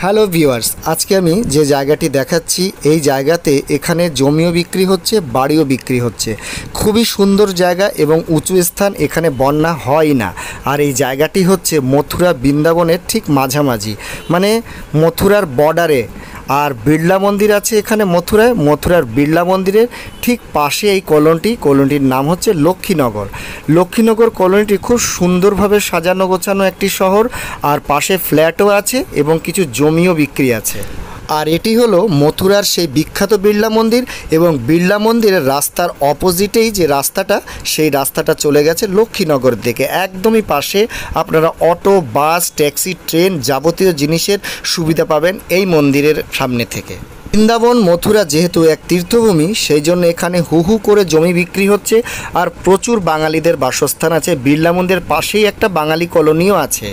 Hello viewers, আজকে আমি যে জায়গাটি দেখাচ্ছি এই জায়গাতে এখানে জমিও বিক্রি হচ্ছে, বাড়িও বিক্রি হচ্ছে। খুবই সুন্দর জায়গা এবং উঁচু স্থান, এখানে বন্যা হয় না। আর এই জায়গাটি হচ্ছে মথুরা বৃন্দাবনের ঠিক মাঝামাঝি, মানে মথুরার বর্ডারে। আর বিড়লা মন্দির আছে এখানে মথুরায়, মথুরার বিড়লা মন্দিরের ঠিক পাশে এই কলোনিটির নাম হচ্ছে লক্ষ্মীনগর। লক্ষ্মীনগর কলোনিটি খুব সুন্দরভাবে সাজানো গোছানো একটি শহর, আর পাশে ফ্ল্যাটও আছে এবং কিছু জমিও বিক্রি আছে। আর এটি হলো মথুরার সেই বিখ্যাত বিড়লা মন্দির, এবং বিড়লা মন্দিরের রাস্তার অপোজিটেই যে রাস্তাটা, সেই রাস্তাটা চলে গেছে লক্ষ্মীনগর দিকে। একদমই পাশে আপনারা অটো, বাস, ট্যাক্সি, ট্রেন যাবতীয় জিনিসের সুবিধা পাবেন এই মন্দিরের সামনে থেকে। বৃন্দাবন মথুরা যেহেতু এক তীর্থভূমি, সেই জন্য এখানে হু হু করে জমি বিক্রি হচ্ছে, আর প্রচুর বাঙালিদের বাসস্থান আছে। বিড়লা মন্দিরের পাশেই একটা বাঙালি কলোনিও আছে।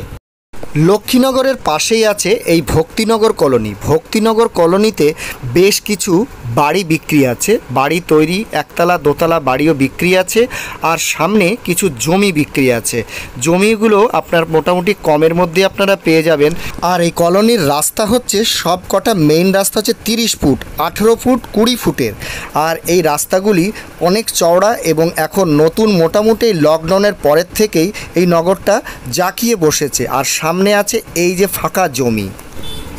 লক্ষ্মীনগরের পাশেই আছে এই ভক্তিনগর কলোনি। ভক্তিনগর কলোনিতে বেশ কিছু বাড়ি বিক্রি আছে, বাড়ি তৈরি, একতলা দোতলা বাড়িও বিক্রি আছে, আর সামনে কিছু জমি বিক্রি আছে। জমিগুলো আপনার মোটামুটি কমের মধ্যে আপনারা পেয়ে যাবেন। আর এই কলোনির রাস্তা হচ্ছে সব কটা মেইন রাস্তা হচ্ছে 30 ফুট, 18 ফুট, 20 ফুটের। আর এই রাস্তাগুলি অনেক চওড়া, এবং এখন নতুন মোটামুটি লকডাউনের পরের থেকেই এই নগরটা জাঁকিয়ে বসেছে। আর সামনে আছে এই যে ফাঁকা জমি,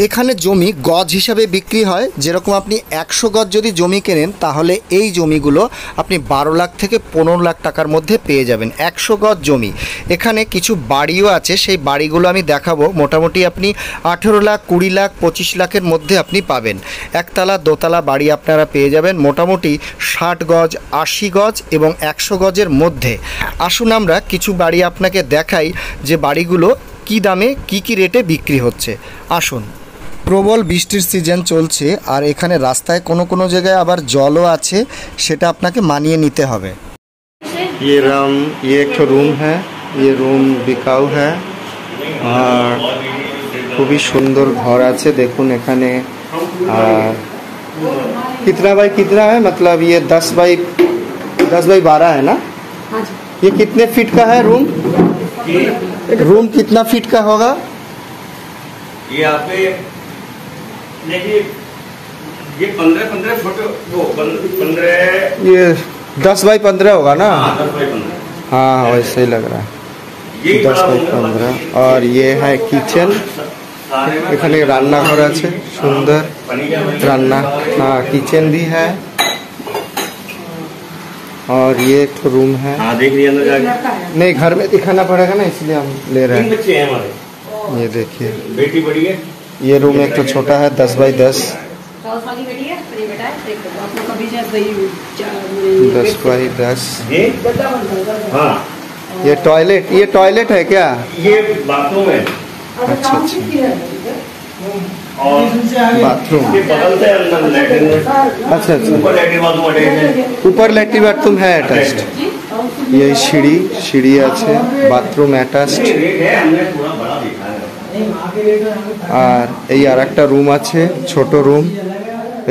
এখানে জমি গজ হিসাবে বিক্রি হয়। যেরকম আপনি 100 গজ যদি জমি কেনেন, তাহলে এই জমিগুলো আপনি 12 লাখ থেকে 15 লাখ টাকার মধ্যে পেয়ে যাবেন 100 গজ জমি। এখানে কিছু বাড়িও আছে, সেই বাড়িগুলো আমি দেখাবো। মোটামুটি আপনি 18 লাখ, 20 লাখ, 25 লাখের মধ্যে আপনি পাবেন। একতলা দোতলা বাড়ি আপনারা পেয়ে যাবেন মোটামুটি 60 গজ, 80 গজ এবং 100 গজের মধ্যে। আসুন আমরা কিছু বাড়ি আপনাকে দেখাই যে বাড়িগুলো কি দামে কি রেটে বিক্রি হচ্ছে। আসুন। প্রবল বৃষ্টির সিজন চলছে, আর এখানে রাস্তায় কোনো জায়গায় আবার জলও আছে, সেটা আপনাকে মানিয়ে নিতে হবে। ये एक रूम है, ये रूम बिकाऊ है, আর খুবই সুন্দর ঘর আছে। দেখুন এখানে कितना बाई कितना है, मतलब ये 10 बाई 12 है ना। ये कितने फीट का है रूम? रूम कितना फीट का होगा? ये यहाँ पे देखिए, ये 15 फुट, वो 15, ये 10 बाई 15 होगा ना। 10 बाई 15। हाँ, वैसे ही लग रहा है 10 बाई 15। और ये है किचन, এখানে রান্নাঘর আছে, সুন্দর রান্না। हाँ, किचन भी है। और ये एक रूम है। हाँ, देख रही अंदर जाके। नहीं, घर में दिखाना पड़ेगा ना, इसलिए हम ले रहे 3 हैं। बच्चे हैं हमारे। ये देखिए, बेटी बड़ी है। ये रूम एक तो छोटा है 10 बाई 10, 10 बाई 10। हाँ, ये टॉयलेट है क्या? ये बाथरूम है। अच्छा अच्छा, और बाथरूम। ये बगल से अंदर लैट्रिन है। अच्छा अच्छा, ऊपर लैट्रिन बाथरूम अटैच है। ऊपर लैट्रिन बाथरूम है अटैच्ड। ये सीढ़ी আছে, बाथरूम अटैच्ड। रेट है, हमने पूरा बड़ा देखा है। আর এই আর একটা রুম আছে, ছোট রুম।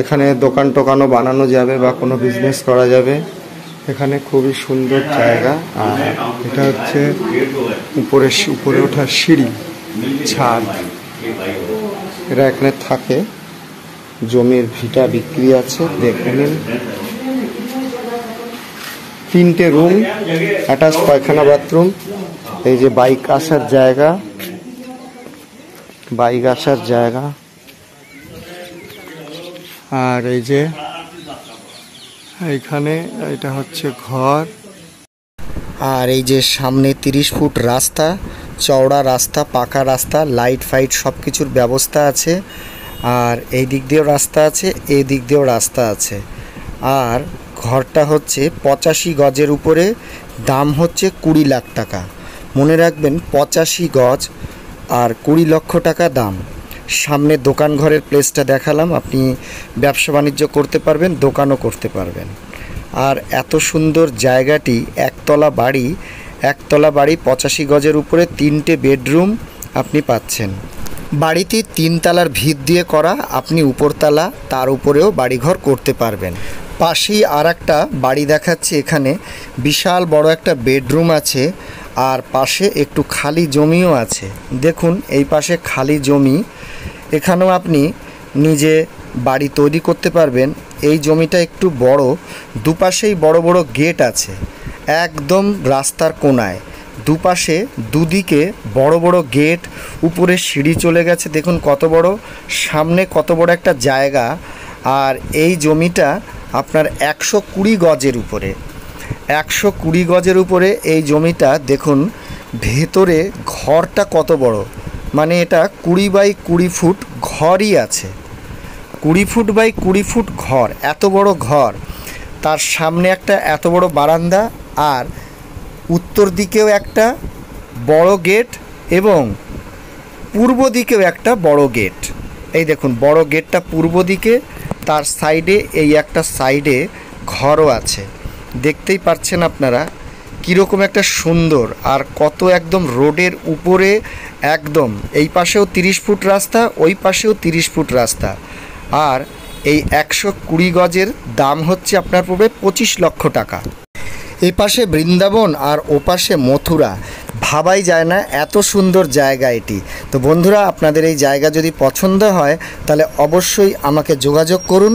এখানে দোকান টোকানও বানানো যাবে বা কোনো বিজনেস করা যাবে। এখানে খুবই সুন্দর জায়গা। আর এটা হচ্ছে উপরে ওঠার সিঁড়ি, ছাদ। এরা এখানে থাকে। জমির ভিটা বিক্রি আছে, দেখে নিন। 3টে রুম, অ্যাটাচ পায়খানা, বাথরুম। এই যে বাইক আসার জায়গা, আর এই যে এইখানে এটা হচ্ছে ঘর। আর এই যে সামনে 30 ফুট রাস্তা, চওড়া রাস্তা, পাকা রাস্তা, লাইট ফাইট সব কিছুর ব্যবস্থা আছে। আর এই দিক দিয়েও রাস্তা আছে, এই দিক দিয়েও রাস্তা আছে। আর ঘরটা হচ্ছে 85 গজের উপরে, দাম হচ্ছে 20 লাখ টাকা। মনে রাখবেন 85 গজ আর 20 লক্ষ টাকা দাম। সামনে দোকান ঘরের প্লেসটা দেখালাম, আপনি ব্যবসা বাণিজ্য করতে পারবেন, দোকানও করতে পারবেন। আর এত সুন্দর জায়গাটি, একতলা বাড়ি 85 গজের উপরে, 3টে বেডরুম আপনি পাচ্ছেন। বাড়িটি 3 তলার ভিত দিয়ে করা, আপনি উপরতলা তার উপরেও বাড়িঘর করতে পারবেন। পাশেই আর একটা বাড়ি দেখাচ্ছি, এখানে বিশাল বড় একটা বেডরুম আছে, আর পাশে একটু খালি জমিও আছে। দেখুন এই পাশে খালি জমি, এখানেও আপনি নিজে বাড়ি তৈরি করতে পারবেন। এই জমিটা একটু বড়, দুপাশেই বড় বড় গেট আছে, একদম রাস্তার কোনায় দুপাশে দুদিকে বড় বড় গেট, উপরে সিঁড়ি চলে গেছে, দেখুন কত বড়, সামনে কত বড় একটা জায়গা। আর এই জমিটা আপনার 120 গজের উপরে, 120 গজের উপরে এই জমিটা। দেখুন ভেতরে ঘরটা কত বড়, মানে এটা 20 বাই 20 ফুট ঘরই আছে, 20 ফুট বাই 20 ফুট ঘর, এত বড় ঘর। তার সামনে একটা এত বড় বারান্দা, আর উত্তর দিকেও একটা বড় গেট এবং পূর্ব দিকেও একটা বড় গেট। এই দেখুন বড় গেটটা পূর্ব দিকে, তার সাইডে এই একটা সাইডে ঘরও আছে। দেখতেই পাচ্ছেন আপনারা কীরকম একটা সুন্দর, আর কত একদম রোডের উপরে, একদম এই পাশেও 30 ফুট রাস্তা, ওই পাশেও 30 ফুট রাস্তা। আর এই 120 গজের দাম হচ্ছে আপনার পড়বে 25 লক্ষ টাকা। এই পাশে বৃন্দাবন আর ওপাশে মথুরা, ভাবাই যায় না এত সুন্দর জায়গা এটি। তো বন্ধুরা, আপনাদের এই জায়গা যদি পছন্দ হয় তাহলে অবশ্যই আমাকে যোগাযোগ করুন।